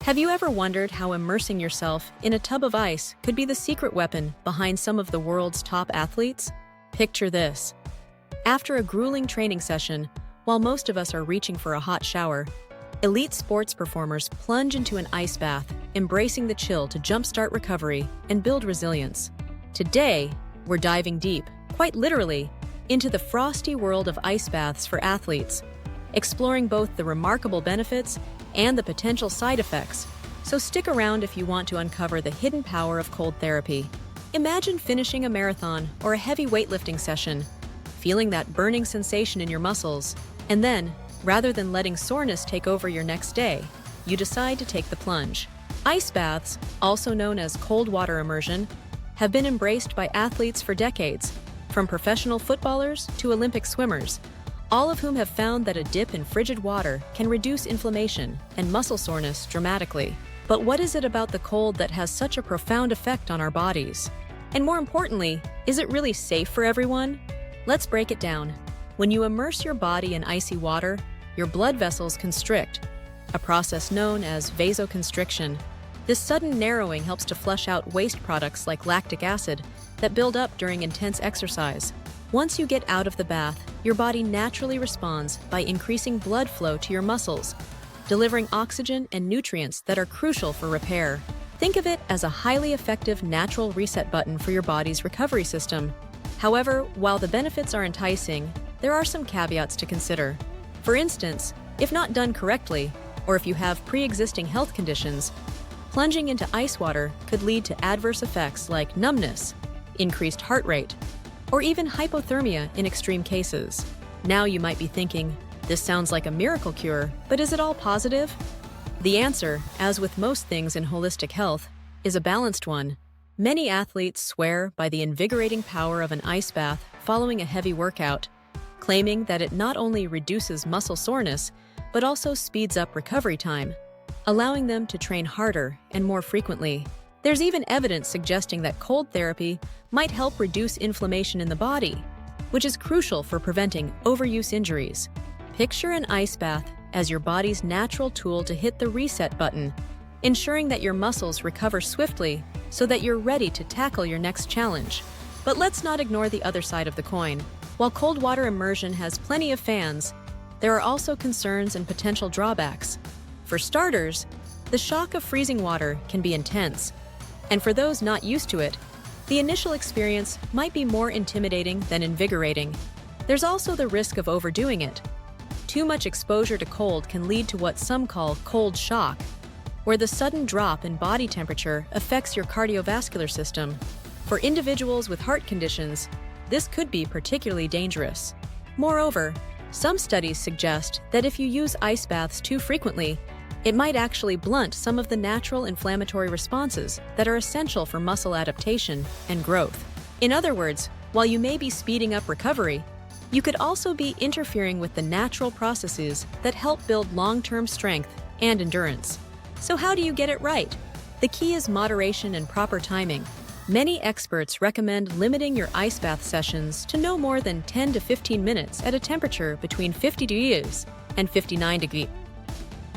Have you ever wondered how immersing yourself in a tub of ice could be the secret weapon behind some of the world's top athletes? Picture this. After a grueling training session, while most of us are reaching for a hot shower, elite sports performers plunge into an ice bath, embracing the chill to jumpstart recovery and build resilience. Today, we're diving deep, quite literally, into the frosty world of ice baths for athletes, exploring both the remarkable benefits and the potential side effects. So stick around if you want to uncover the hidden power of cold therapy. Imagine finishing a marathon or a heavy weightlifting session, feeling that burning sensation in your muscles, and then, rather than letting soreness take over your next day, you decide to take the plunge. Ice baths, also known as cold water immersion, have been embraced by athletes for decades, from professional footballers to Olympic swimmers, all of whom have found that a dip in frigid water can reduce inflammation and muscle soreness dramatically. But what is it about the cold that has such a profound effect on our bodies? And more importantly, is it really safe for everyone? Let's break it down. When you immerse your body in icy water, your blood vessels constrict, a process known as vasoconstriction. This sudden narrowing helps to flush out waste products like lactic acid that build up during intense exercise. Once you get out of the bath, your body naturally responds by increasing blood flow to your muscles, delivering oxygen and nutrients that are crucial for repair. Think of it as a highly effective natural reset button for your body's recovery system. However, while the benefits are enticing, there are some caveats to consider. For instance, if not done correctly, or if you have pre-existing health conditions, plunging into ice water could lead to adverse effects like numbness, increased heart rate, or even hypothermia in extreme cases. Now you might be thinking, this sounds like a miracle cure, but is it all positive? The answer, as with most things in holistic health, is a balanced one. Many athletes swear by the invigorating power of an ice bath following a heavy workout, claiming that it not only reduces muscle soreness, but also speeds up recovery time, allowing them to train harder and more frequently. There's even evidence suggesting that cold therapy might help reduce inflammation in the body, which is crucial for preventing overuse injuries. Picture an ice bath as your body's natural tool to hit the reset button, ensuring that your muscles recover swiftly so that you're ready to tackle your next challenge. But let's not ignore the other side of the coin. While cold water immersion has plenty of fans, there are also concerns and potential drawbacks. For starters, the shock of freezing water can be intense, and for those not used to it, the initial experience might be more intimidating than invigorating. There's also the risk of overdoing it. Too much exposure to cold can lead to what some call cold shock, where the sudden drop in body temperature affects your cardiovascular system. For individuals with heart conditions, this could be particularly dangerous. Moreover, some studies suggest that if you use ice baths too frequently, it might actually blunt some of the natural inflammatory responses that are essential for muscle adaptation and growth. In other words, while you may be speeding up recovery, you could also be interfering with the natural processes that help build long-term strength and endurance. So how do you get it right? The key is moderation and proper timing. Many experts recommend limiting your ice bath sessions to no more than 10 to 15 minutes at a temperature between 50 degrees and 59 degrees.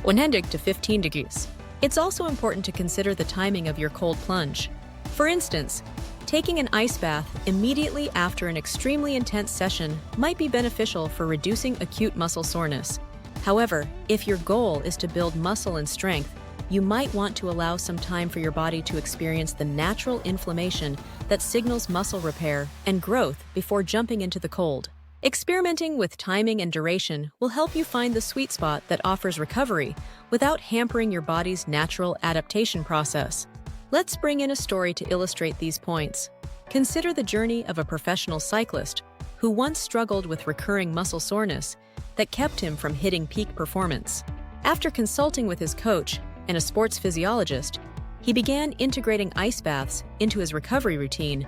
100 to 15 degrees. It's also important to consider the timing of your cold plunge. For instance, taking an ice bath immediately after an extremely intense session might be beneficial for reducing acute muscle soreness. However, if your goal is to build muscle and strength, you might want to allow some time for your body to experience the natural inflammation that signals muscle repair and growth before jumping into the cold. Experimenting with timing and duration will help you find the sweet spot that offers recovery without hampering your body's natural adaptation process. Let's bring in a story to illustrate these points. Consider the journey of a professional cyclist who once struggled with recurring muscle soreness that kept him from hitting peak performance. After consulting with his coach and a sports physiologist, he began integrating ice baths into his recovery routine,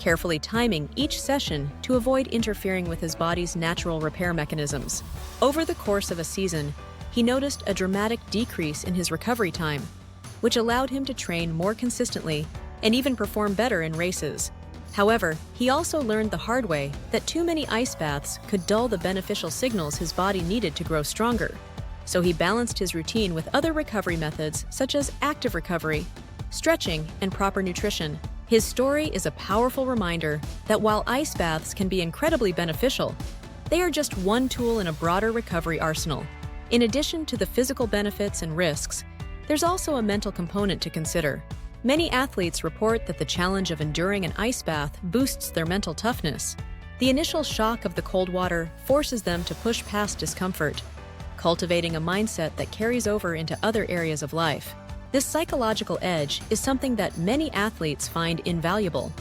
carefully timing each session to avoid interfering with his body's natural repair mechanisms. Over the course of a season, he noticed a dramatic decrease in his recovery time, which allowed him to train more consistently and even perform better in races. However, he also learned the hard way that too many ice baths could dull the beneficial signals his body needed to grow stronger. so he balanced his routine with other recovery methods such as active recovery, stretching, and proper nutrition. His story is a powerful reminder that while ice baths can be incredibly beneficial, they are just one tool in a broader recovery arsenal. In addition to the physical benefits and risks, there's also a mental component to consider. Many athletes report that the challenge of enduring an ice bath boosts their mental toughness. The initial shock of the cold water forces them to push past discomfort, cultivating a mindset that carries over into other areas of life. This psychological edge is something that many athletes find invaluable.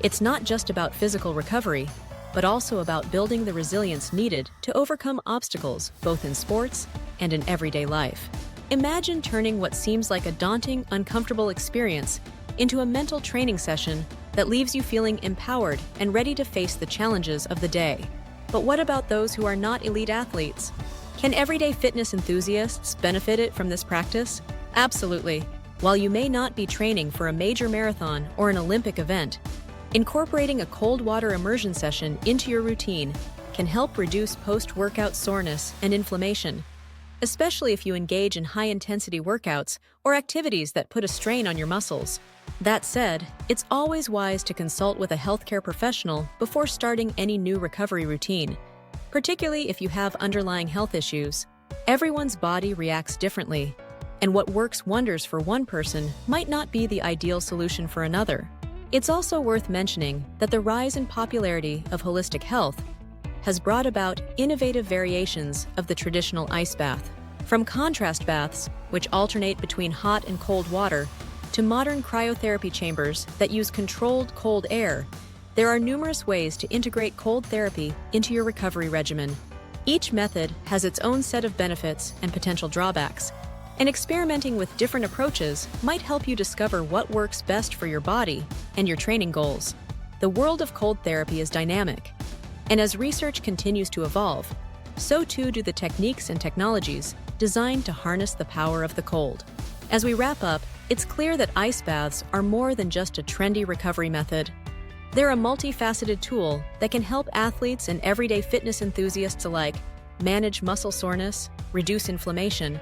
It's not just about physical recovery, but also about building the resilience needed to overcome obstacles both in sports and in everyday life. Imagine turning what seems like a daunting, uncomfortable experience into a mental training session that leaves you feeling empowered and ready to face the challenges of the day. But what about those who are not elite athletes? Can everyday fitness enthusiasts benefit from this practice? Absolutely. While you may not be training for a major marathon or an Olympic event, incorporating a cold water immersion session into your routine can help reduce post-workout soreness and inflammation, especially if you engage in high-intensity workouts or activities that put a strain on your muscles. That said, it's always wise to consult with a healthcare professional before starting any new recovery routine, particularly if you have underlying health issues. Everyone's body reacts differently, and what works wonders for one person might not be the ideal solution for another. It's also worth mentioning that the rise in popularity of holistic health has brought about innovative variations of the traditional ice bath. From contrast baths, which alternate between hot and cold water, to modern cryotherapy chambers that use controlled cold air, there are numerous ways to integrate cold therapy into your recovery regimen. Each method has its own set of benefits and potential drawbacks, and experimenting with different approaches might help you discover what works best for your body and your training goals. The world of cold therapy is dynamic, and as research continues to evolve, so too do the techniques and technologies designed to harness the power of the cold. As we wrap up, it's clear that ice baths are more than just a trendy recovery method. They're a multifaceted tool that can help athletes and everyday fitness enthusiasts alike manage muscle soreness, reduce inflammation,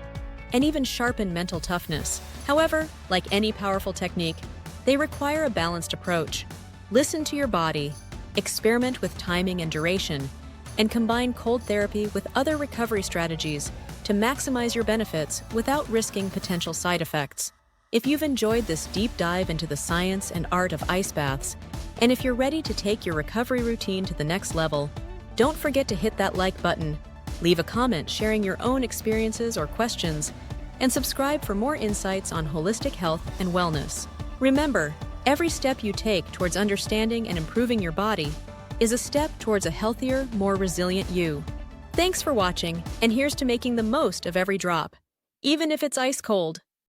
and even sharpen mental toughness. However, like any powerful technique, they require a balanced approach. Listen to your body, experiment with timing and duration, and combine cold therapy with other recovery strategies to maximize your benefits without risking potential side effects. If you've enjoyed this deep dive into the science and art of ice baths, and if you're ready to take your recovery routine to the next level, don't forget to hit that like button, leave a comment sharing your own experiences or questions, and subscribe for more insights on holistic health and wellness. Remember, every step you take towards understanding and improving your body is a step towards a healthier, more resilient you. Thanks for watching, and here's to making the most of every drop, even if it's ice cold.